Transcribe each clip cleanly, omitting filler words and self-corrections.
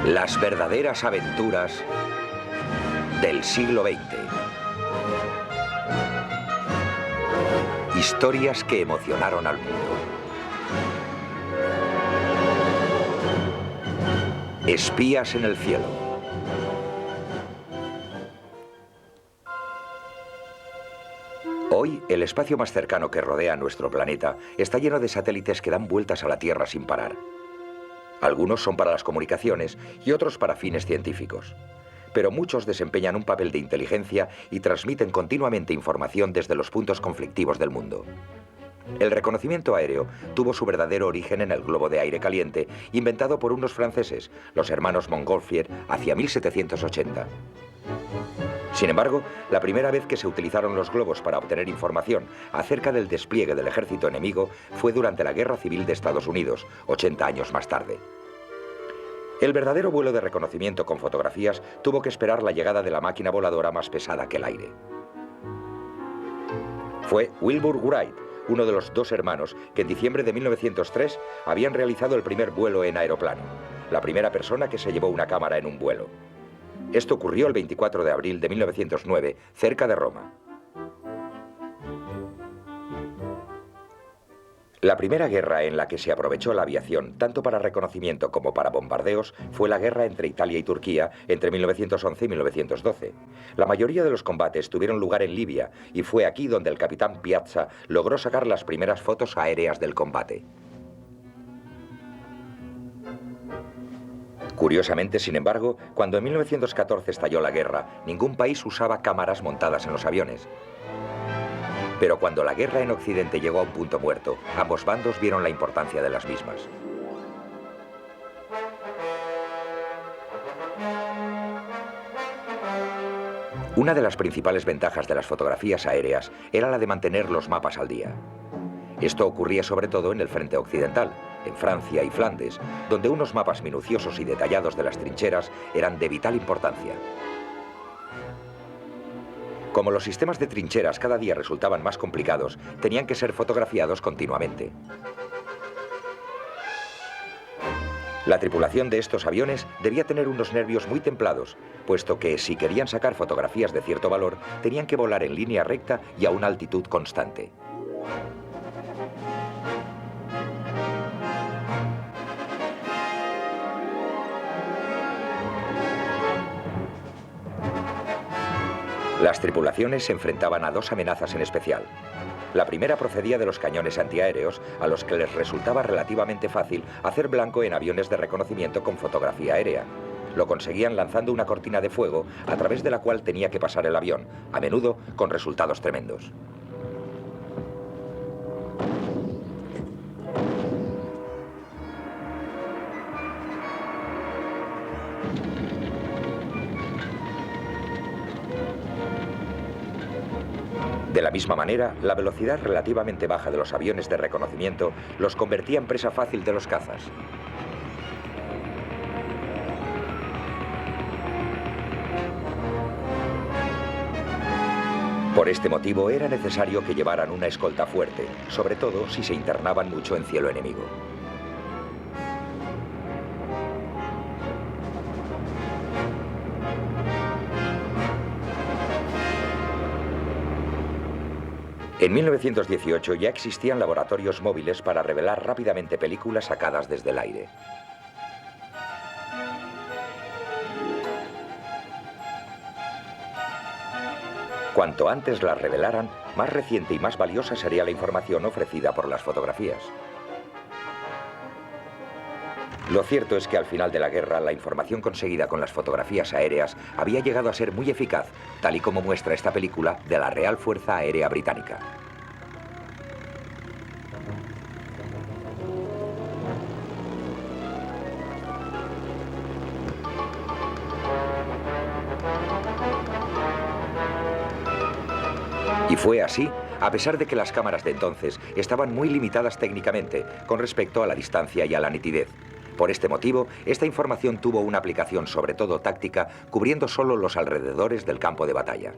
Las verdaderas aventuras del siglo XX. Historias que emocionaron al mundo. Espías en el cielo. Hoy, el espacio más cercano que rodea a nuestro planeta está lleno de satélites que dan vueltas a la Tierra sin parar. Algunos son para las comunicaciones y otros para fines científicos. Pero muchos desempeñan un papel de inteligencia y transmiten continuamente información desde los puntos conflictivos del mundo. El reconocimiento aéreo tuvo su verdadero origen en el globo de aire caliente, inventado por unos franceses, los hermanos Montgolfier, hacia 1780. Sin embargo, la primera vez que se utilizaron los globos para obtener información acerca del despliegue del ejército enemigo fue durante la Guerra Civil de Estados Unidos, 80 años más tarde. El verdadero vuelo de reconocimiento con fotografías tuvo que esperar la llegada de la máquina voladora más pesada que el aire. Fue Wilbur Wright, uno de los dos hermanos que en diciembre de 1903 habían realizado el primer vuelo en aeroplano, la primera persona que se llevó una cámara en un vuelo. Esto ocurrió el 24 de abril de 1909, cerca de Roma. La primera guerra en la que se aprovechó la aviación, tanto para reconocimiento como para bombardeos, fue la guerra entre Italia y Turquía entre 1911 y 1912. La mayoría de los combates tuvieron lugar en Libia y fue aquí donde el capitán Piazza logró sacar las primeras fotos aéreas del combate. Curiosamente, sin embargo, cuando en 1914 estalló la guerra, ningún país usaba cámaras montadas en los aviones. Pero cuando la guerra en Occidente llegó a un punto muerto, ambos bandos vieron la importancia de las mismas. Una de las principales ventajas de las fotografías aéreas era la de mantener los mapas al día. Esto ocurría sobre todo en el frente occidental, en Francia y Flandes, donde unos mapas minuciosos y detallados de las trincheras eran de vital importancia. Como los sistemas de trincheras cada día resultaban más complicados, tenían que ser fotografiados continuamente. La tripulación de estos aviones debía tener unos nervios muy templados, puesto que si querían sacar fotografías de cierto valor, tenían que volar en línea recta y a una altitud constante. Las tripulaciones se enfrentaban a dos amenazas en especial. La primera procedía de los cañones antiaéreos, a los que les resultaba relativamente fácil hacer blanco en aviones de reconocimiento con fotografía aérea. Lo conseguían lanzando una cortina de fuego a través de la cual tenía que pasar el avión, a menudo con resultados tremendos. De la misma manera, la velocidad relativamente baja de los aviones de reconocimiento los convertía en presa fácil de los cazas. Por este motivo era necesario que llevaran una escolta fuerte, sobre todo si se internaban mucho en cielo enemigo. En 1918 ya existían laboratorios móviles para revelar rápidamente películas sacadas desde el aire. Cuanto antes las revelaran, más reciente y más valiosa sería la información ofrecida por las fotografías. Lo cierto es que al final de la guerra, la información conseguida con las fotografías aéreas había llegado a ser muy eficaz, tal y como muestra esta película de la Real Fuerza Aérea Británica. Y fue así, a pesar de que las cámaras de entonces estaban muy limitadas técnicamente con respecto a la distancia y a la nitidez. Por este motivo, esta información tuvo una aplicación sobre todo táctica, cubriendo solo los alrededores del campo de batalla.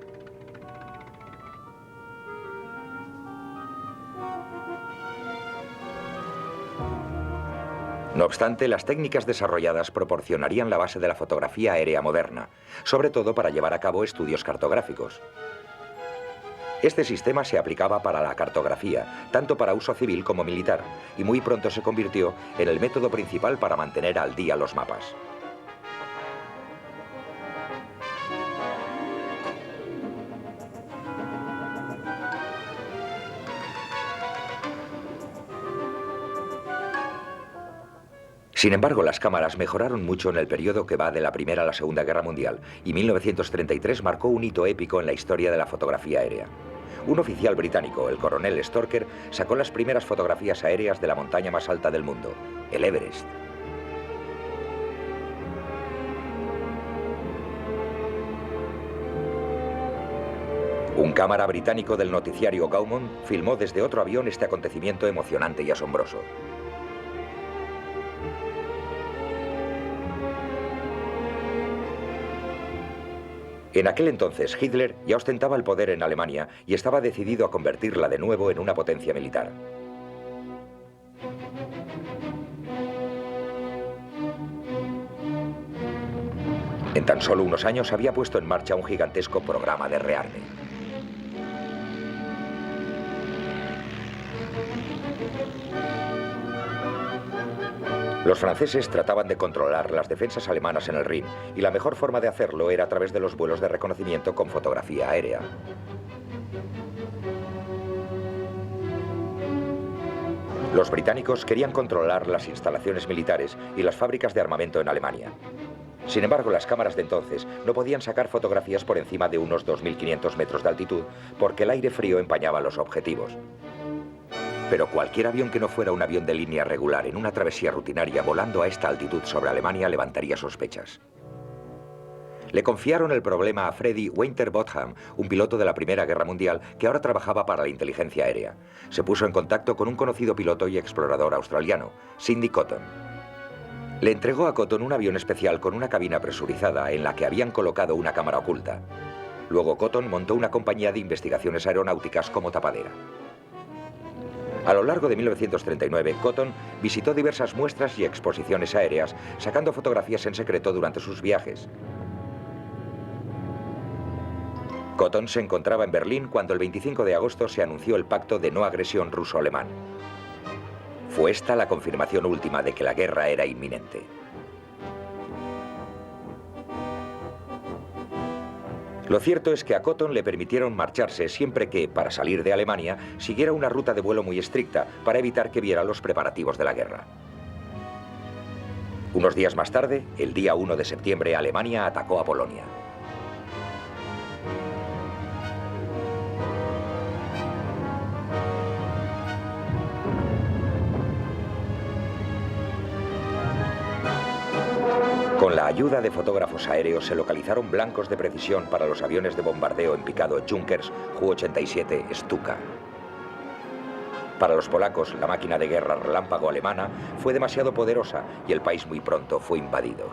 No obstante, las técnicas desarrolladas proporcionarían la base de la fotografía aérea moderna, sobre todo para llevar a cabo estudios cartográficos. Este sistema se aplicaba para la cartografía, tanto para uso civil como militar, y muy pronto se convirtió en el método principal para mantener al día los mapas. Sin embargo, las cámaras mejoraron mucho en el periodo que va de la Primera a la Segunda Guerra Mundial, y 1933 marcó un hito épico en la historia de la fotografía aérea. Un oficial británico, el coronel Storker, sacó las primeras fotografías aéreas de la montaña más alta del mundo, el Everest. Un cámara británico del noticiario Gaumont filmó desde otro avión este acontecimiento emocionante y asombroso. En aquel entonces, Hitler ya ostentaba el poder en Alemania y estaba decidido a convertirla de nuevo en una potencia militar. En tan solo unos años había puesto en marcha un gigantesco programa de rearme. Los franceses trataban de controlar las defensas alemanas en el Rin, y la mejor forma de hacerlo era a través de los vuelos de reconocimiento con fotografía aérea. Los británicos querían controlar las instalaciones militares y las fábricas de armamento en Alemania. Sin embargo, las cámaras de entonces no podían sacar fotografías por encima de unos 2.500 metros de altitud porque el aire frío empañaba los objetivos. Pero cualquier avión que no fuera un avión de línea regular en una travesía rutinaria volando a esta altitud sobre Alemania levantaría sospechas. Le confiaron el problema a Freddy Winterbottom, un piloto de la Primera Guerra Mundial que ahora trabajaba para la inteligencia aérea. Se puso en contacto con un conocido piloto y explorador australiano, Sidney Cotton. Le entregó a Cotton un avión especial con una cabina presurizada en la que habían colocado una cámara oculta. Luego Cotton montó una compañía de investigaciones aeronáuticas como tapadera. A lo largo de 1939, Cotton visitó diversas muestras y exposiciones aéreas, sacando fotografías en secreto durante sus viajes. Cotton se encontraba en Berlín cuando el 25 de agosto se anunció el pacto de no agresión ruso-alemán. Fue esta la confirmación última de que la guerra era inminente. Lo cierto es que a Cotton le permitieron marcharse siempre que, para salir de Alemania, siguiera una ruta de vuelo muy estricta para evitar que viera los preparativos de la guerra. Unos días más tarde, el día 1 de septiembre, Alemania atacó a Polonia. Con la ayuda de fotógrafos aéreos se localizaron blancos de precisión para los aviones de bombardeo en picado Junkers Ju-87 Stuka. Para los polacos, la máquina de guerra relámpago alemana fue demasiado poderosa y el país muy pronto fue invadido.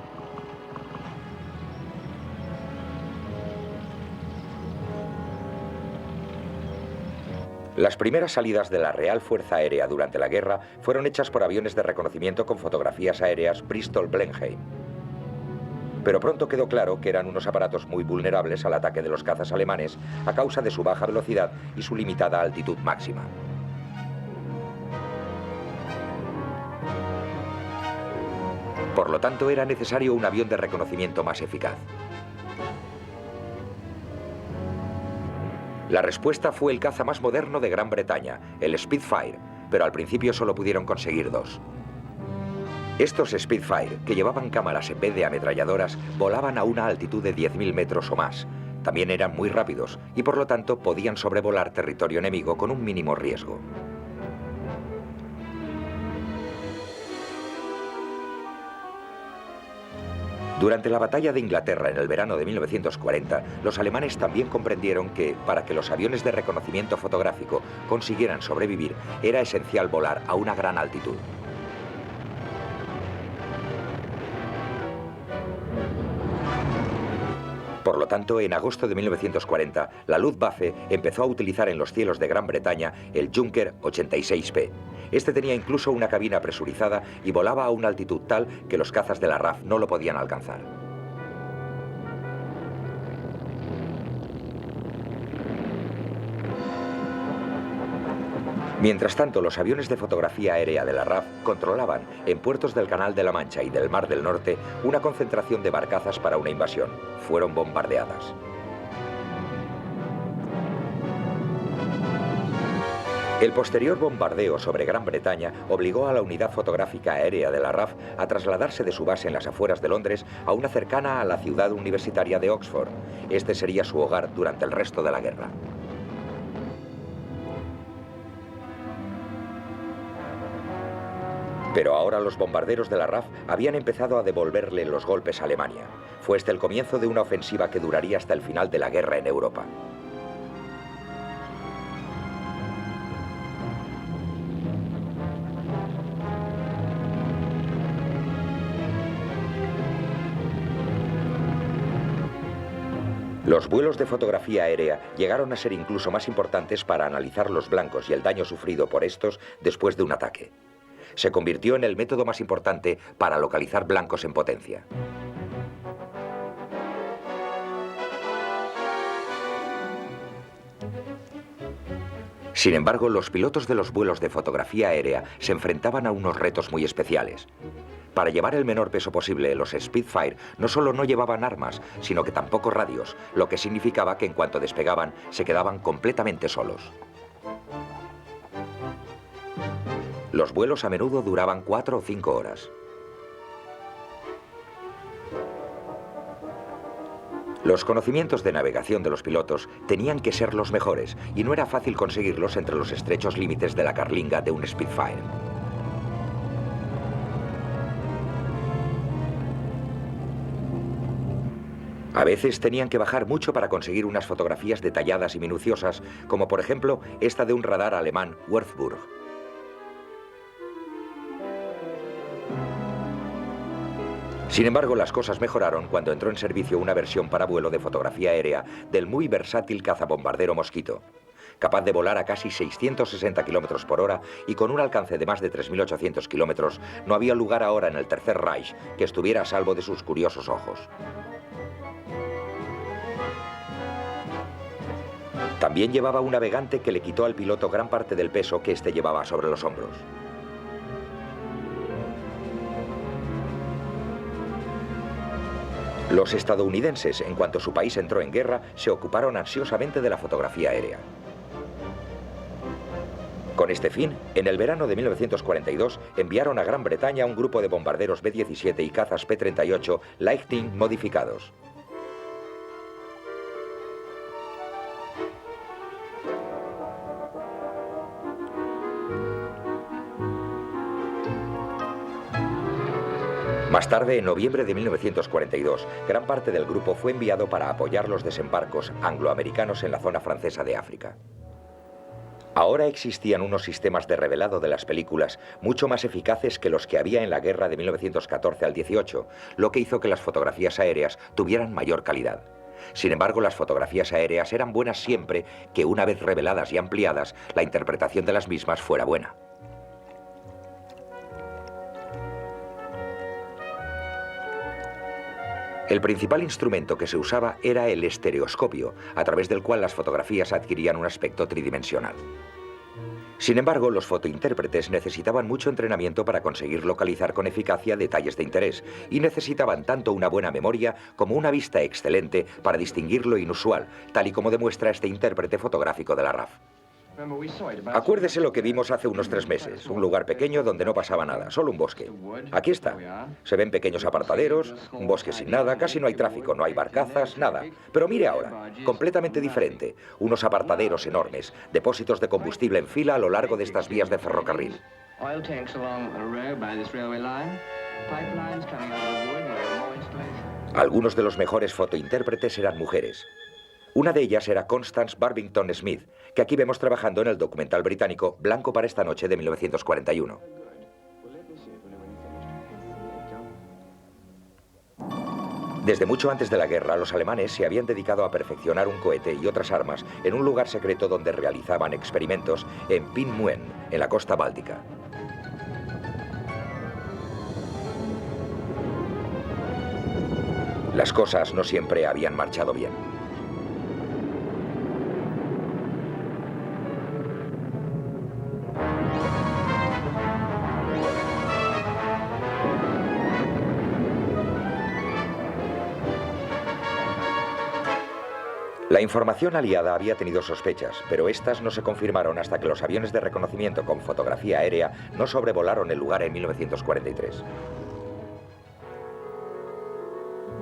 Las primeras salidas de la Real Fuerza Aérea durante la guerra fueron hechas por aviones de reconocimiento con fotografías aéreas Bristol Blenheim. Pero pronto quedó claro que eran unos aparatos muy vulnerables al ataque de los cazas alemanes a causa de su baja velocidad y su limitada altitud máxima. Por lo tanto, era necesario un avión de reconocimiento más eficaz. La respuesta fue el caza más moderno de Gran Bretaña, el Spitfire, pero al principio solo pudieron conseguir 2. Estos Spitfire, que llevaban cámaras en vez de ametralladoras, volaban a una altitud de 10.000 metros o más. También eran muy rápidos y por lo tanto podían sobrevolar territorio enemigo con un mínimo riesgo. Durante la batalla de Inglaterra en el verano de 1940, los alemanes también comprendieron que, para que los aviones de reconocimiento fotográfico consiguieran sobrevivir, era esencial volar a una gran altitud. Por lo lo tanto, en agosto de 1940, la Luftwaffe empezó a utilizar en los cielos de Gran Bretaña el Junkers 86P. Este tenía incluso una cabina presurizada y volaba a una altitud tal que los cazas de la RAF no lo podían alcanzar. Mientras tanto, los aviones de fotografía aérea de la RAF controlaban en puertos del Canal de la Mancha y del Mar del Norte una concentración de barcazas para una invasión. Fueron bombardeadas. El posterior bombardeo sobre Gran Bretaña obligó a la unidad fotográfica aérea de la RAF a trasladarse de su base en las afueras de Londres a una cercana a la ciudad universitaria de Oxford. Este sería su hogar durante el resto de la guerra. Pero ahora los bombarderos de la RAF habían empezado a devolverle los golpes a Alemania. Fue este el comienzo de una ofensiva que duraría hasta el final de la guerra en Europa. Los vuelos de fotografía aérea llegaron a ser incluso más importantes para analizar los blancos y el daño sufrido por estos después de un ataque. Se convirtió en el método más importante para localizar blancos en potencia. Sin embargo, los pilotos de los vuelos de fotografía aérea se enfrentaban a unos retos muy especiales. Para llevar el menor peso posible, los Spitfire no solo no llevaban armas, sino que tampoco radios, lo que significaba que en cuanto despegaban, se quedaban completamente solos. Los vuelos a menudo duraban 4 o 5 horas. Los conocimientos de navegación de los pilotos tenían que ser los mejores y no era fácil conseguirlos entre los estrechos límites de la carlinga de un Spitfire. A veces tenían que bajar mucho para conseguir unas fotografías detalladas y minuciosas, como por ejemplo esta de un radar alemán Würzburg. Sin embargo, las cosas mejoraron cuando entró en servicio una versión para vuelo de fotografía aérea del muy versátil cazabombardero Mosquito. Capaz de volar a casi 660 km por hora y con un alcance de más de 3.800 km, no había lugar ahora en el Tercer Reich que estuviera a salvo de sus curiosos ojos. También llevaba un navegante que le quitó al piloto gran parte del peso que éste llevaba sobre los hombros. Los estadounidenses, en cuanto su país entró en guerra, se ocuparon ansiosamente de la fotografía aérea. Con este fin, en el verano de 1942, enviaron a Gran Bretaña un grupo de bombarderos B-17 y cazas P-38 Lightning modificados. Más tarde, en noviembre de 1942, gran parte del grupo fue enviado para apoyar los desembarcos angloamericanos en la zona francesa de África. Ahora existían unos sistemas de revelado de las películas mucho más eficaces que los que había en la guerra de 1914 al 18, lo que hizo que las fotografías aéreas tuvieran mayor calidad. Sin embargo, las fotografías aéreas eran buenas siempre que, una vez reveladas y ampliadas, la interpretación de las mismas fuera buena. El principal instrumento que se usaba era el estereoscopio, a través del cual las fotografías adquirían un aspecto tridimensional. Sin embargo, los fotointérpretes necesitaban mucho entrenamiento para conseguir localizar con eficacia detalles de interés y necesitaban tanto una buena memoria como una vista excelente para distinguir lo inusual, tal y como demuestra este intérprete fotográfico de la RAF. Acuérdese lo que vimos hace unos 3 meses, un lugar pequeño donde no pasaba nada, solo un bosque. Aquí está. Se ven pequeños apartaderos, un bosque sin nada, casi no hay tráfico, no hay barcazas, nada. Pero mire ahora, completamente diferente, unos apartaderos enormes, depósitos de combustible en fila a lo largo de estas vías de ferrocarril. Algunos de los mejores fotointérpretes eran mujeres. Una de ellas era Constance Barbington Smith, que aquí vemos trabajando en el documental británico Blanco para esta noche de 1941. Desde mucho antes de la guerra, los alemanes se habían dedicado a perfeccionar un cohete y otras armas en un lugar secreto donde realizaban experimentos en Pinmuen, en la costa báltica. Las cosas no siempre habían marchado bien. La información aliada había tenido sospechas, pero estas no se confirmaron hasta que los aviones de reconocimiento con fotografía aérea no sobrevolaron el lugar en 1943.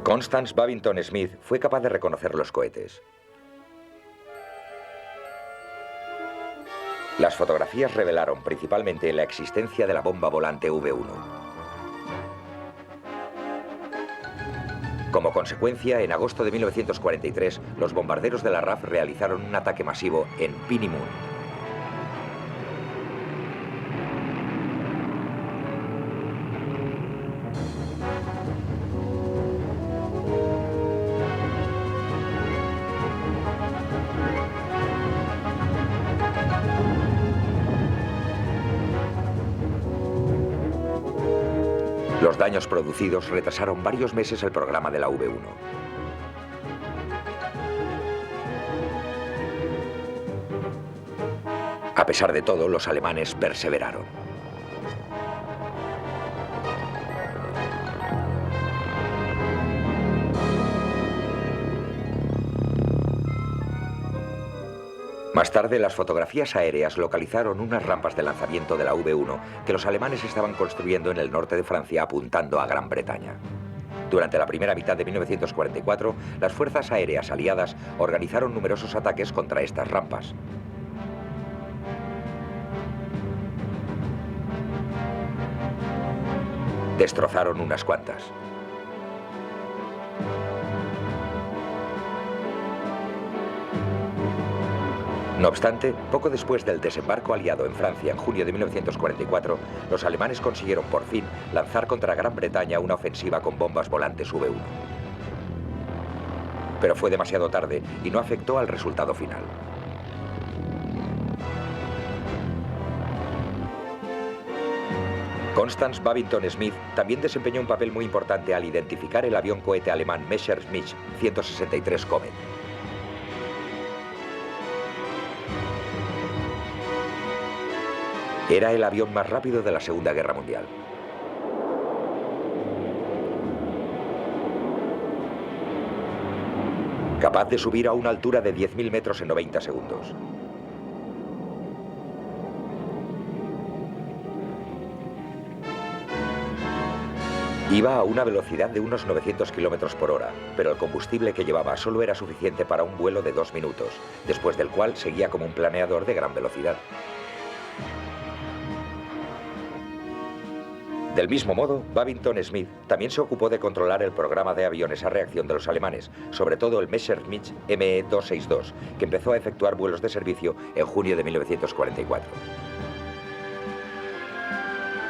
Constance Babington Smith fue capaz de reconocer los cohetes. Las fotografías revelaron principalmente la existencia de la bomba volante V1. Como consecuencia, en agosto de 1943, los bombarderos de la RAF realizaron un ataque masivo en Pinmuen. Los daños producidos retrasaron varios meses el programa de la V1. A pesar de todo, los alemanes perseveraron. Más tarde, las fotografías aéreas localizaron unas rampas de lanzamiento de la V1 que los alemanes estaban construyendo en el norte de Francia apuntando a Gran Bretaña. Durante la primera mitad de 1944, las fuerzas aéreas aliadas organizaron numerosos ataques contra estas rampas. Destrozaron unas cuantas. No obstante, poco después del desembarco aliado en Francia en junio de 1944, los alemanes consiguieron por fin lanzar contra Gran Bretaña una ofensiva con bombas volantes V1. Pero fue demasiado tarde y no afectó al resultado final. Constance Babington Smith también desempeñó un papel muy importante al identificar el avión cohete alemán Messerschmitt 163 Comet. Era el avión más rápido de la Segunda Guerra Mundial. Capaz de subir a una altura de 10.000 metros en 90 segundos. Iba a una velocidad de unos 900 kilómetros por hora, pero el combustible que llevaba solo era suficiente para un vuelo de 2 minutos, después del cual seguía como un planeador de gran velocidad. Del mismo modo, Babington Smith también se ocupó de controlar el programa de aviones a reacción de los alemanes, sobre todo el Messerschmitt Me-262, que empezó a efectuar vuelos de servicio en junio de 1944.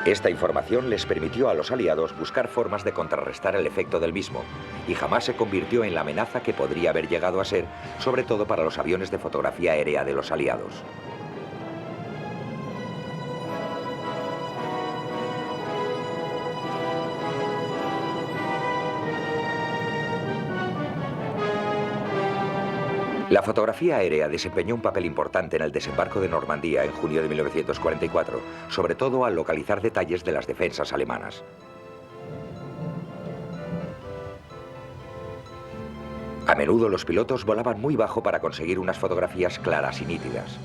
Esta información les permitió a los aliados buscar formas de contrarrestar el efecto del mismo, y jamás se convirtió en la amenaza que podría haber llegado a ser, sobre todo para los aviones de fotografía aérea de los aliados. La fotografía aérea desempeñó un papel importante en el desembarco de Normandía en junio de 1944, sobre todo al localizar detalles de las defensas alemanas. A menudo los pilotos volaban muy bajo para conseguir unas fotografías claras y nítidas.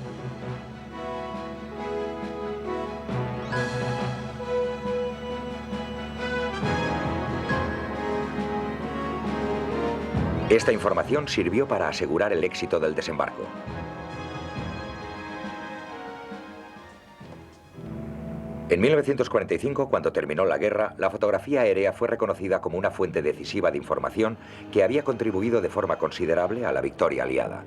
Esta información sirvió para asegurar el éxito del desembarco. En 1945, cuando terminó la guerra, la fotografía aérea fue reconocida como una fuente decisiva de información que había contribuido de forma considerable a la victoria aliada.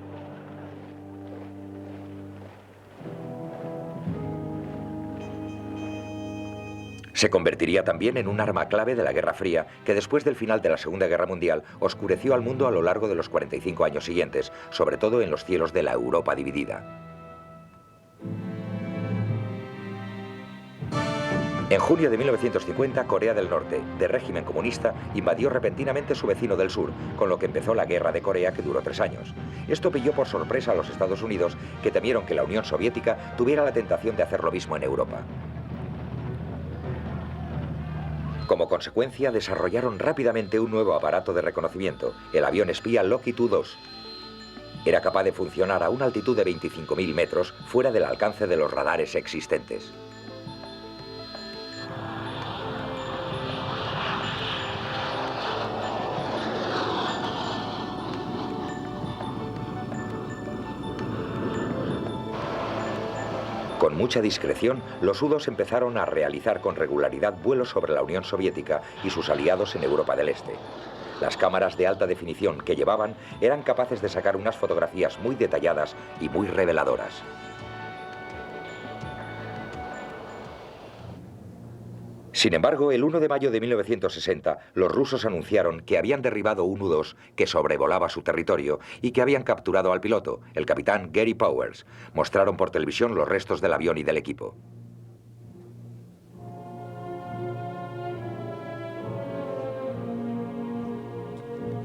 Se convertiría también en un arma clave de la Guerra Fría, que después del final de la Segunda Guerra Mundial oscureció al mundo a lo largo de los 45 años siguientes, sobre todo en los cielos de la Europa dividida. En junio de 1950, Corea del Norte, de régimen comunista, invadió repentinamente su vecino del sur, con lo que empezó la Guerra de Corea, que duró 3 años. Esto pilló por sorpresa a los Estados Unidos, que temieron que la Unión Soviética tuviera la tentación de hacer lo mismo en Europa. Como consecuencia, desarrollaron rápidamente un nuevo aparato de reconocimiento, el avión espía Lockheed U-2. Era capaz de funcionar a una altitud de 25.000 metros, fuera del alcance de los radares existentes. Con mucha discreción, los U-2 empezaron a realizar con regularidad vuelos sobre la Unión Soviética y sus aliados en Europa del Este. Las cámaras de alta definición que llevaban eran capaces de sacar unas fotografías muy detalladas y muy reveladoras. Sin embargo, el 1 de mayo de 1960, los rusos anunciaron que habían derribado un U-2 que sobrevolaba su territorio y que habían capturado al piloto, el capitán Gary Powers. Mostraron por televisión los restos del avión y del equipo.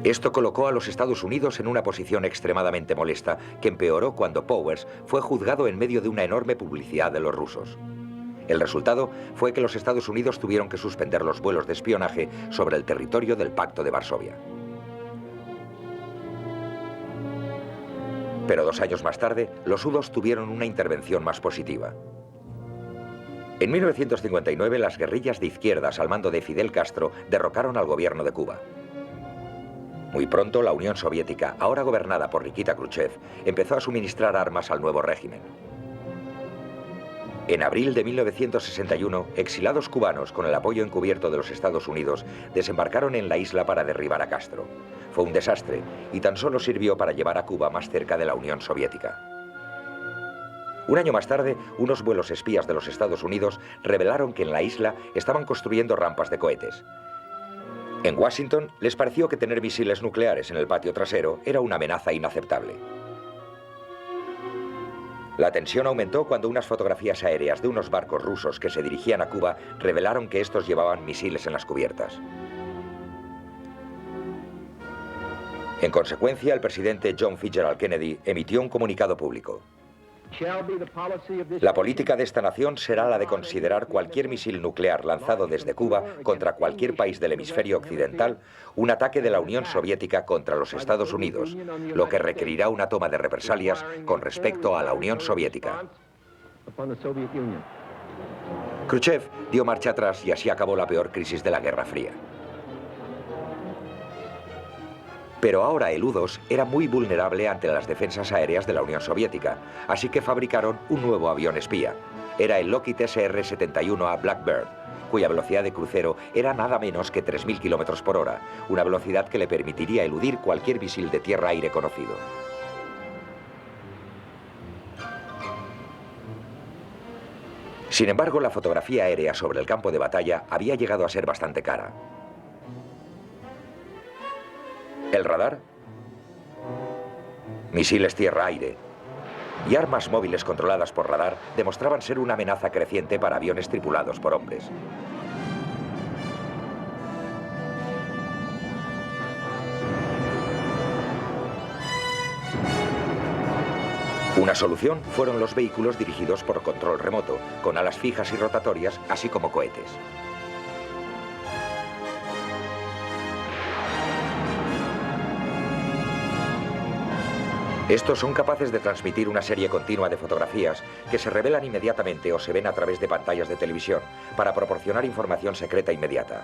Esto colocó a los Estados Unidos en una posición extremadamente molesta, que empeoró cuando Powers fue juzgado en medio de una enorme publicidad de los rusos. El resultado fue que los Estados Unidos tuvieron que suspender los vuelos de espionaje sobre el territorio del Pacto de Varsovia. Pero 2 años más tarde, los U-2 tuvieron una intervención más positiva. En 1959, las guerrillas de izquierdas al mando de Fidel Castro derrocaron al gobierno de Cuba. Muy pronto, la Unión Soviética, ahora gobernada por Nikita Khrushchev, empezó a suministrar armas al nuevo régimen. En abril de 1961, exilados cubanos, con el apoyo encubierto de los Estados Unidos, desembarcaron en la isla para derribar a Castro. Fue un desastre y tan solo sirvió para llevar a Cuba más cerca de la Unión Soviética. Un año más tarde, unos vuelos espías de los Estados Unidos revelaron que en la isla estaban construyendo rampas de cohetes. En Washington, les pareció que tener misiles nucleares en el patio trasero era una amenaza inaceptable. La tensión aumentó cuando unas fotografías aéreas de unos barcos rusos que se dirigían a Cuba revelaron que estos llevaban misiles en las cubiertas. En consecuencia, el presidente John Fitzgerald Kennedy emitió un comunicado público. La política de esta nación será la de considerar cualquier misil nuclear lanzado desde Cuba contra cualquier país del hemisferio occidental un ataque de la Unión Soviética contra los Estados Unidos, lo que requerirá una toma de represalias con respecto a la Unión Soviética. Khrushchev dio marcha atrás y así acabó la peor crisis de la Guerra Fría. Pero ahora el U-2 era muy vulnerable ante las defensas aéreas de la Unión Soviética, así que fabricaron un nuevo avión espía. Era el Lockheed SR-71A Blackbird, cuya velocidad de crucero era nada menos que 3.000 km por hora, una velocidad que le permitiría eludir cualquier misil de tierra-aire conocido. Sin embargo, la fotografía aérea sobre el campo de batalla había llegado a ser bastante cara. El radar, misiles tierra-aire y armas móviles controladas por radar demostraban ser una amenaza creciente para aviones tripulados por hombres. Una solución fueron los vehículos dirigidos por control remoto, con alas fijas y rotatorias, así como cohetes. Estos son capaces de transmitir una serie continua de fotografías que se revelan inmediatamente o se ven a través de pantallas de televisión para proporcionar información secreta inmediata.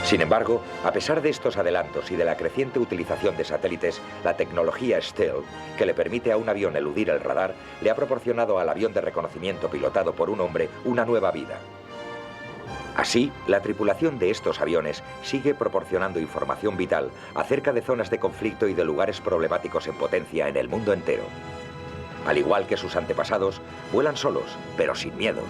Sin embargo, a pesar de estos adelantos y de la creciente utilización de satélites, la tecnología Stealth, que le permite a un avión eludir el radar, le ha proporcionado al avión de reconocimiento pilotado por un hombre una nueva vida. Así, la tripulación de estos aviones sigue proporcionando información vital acerca de zonas de conflicto y de lugares problemáticos en potencia en el mundo entero. Al igual que sus antepasados, vuelan solos, pero sin miedo.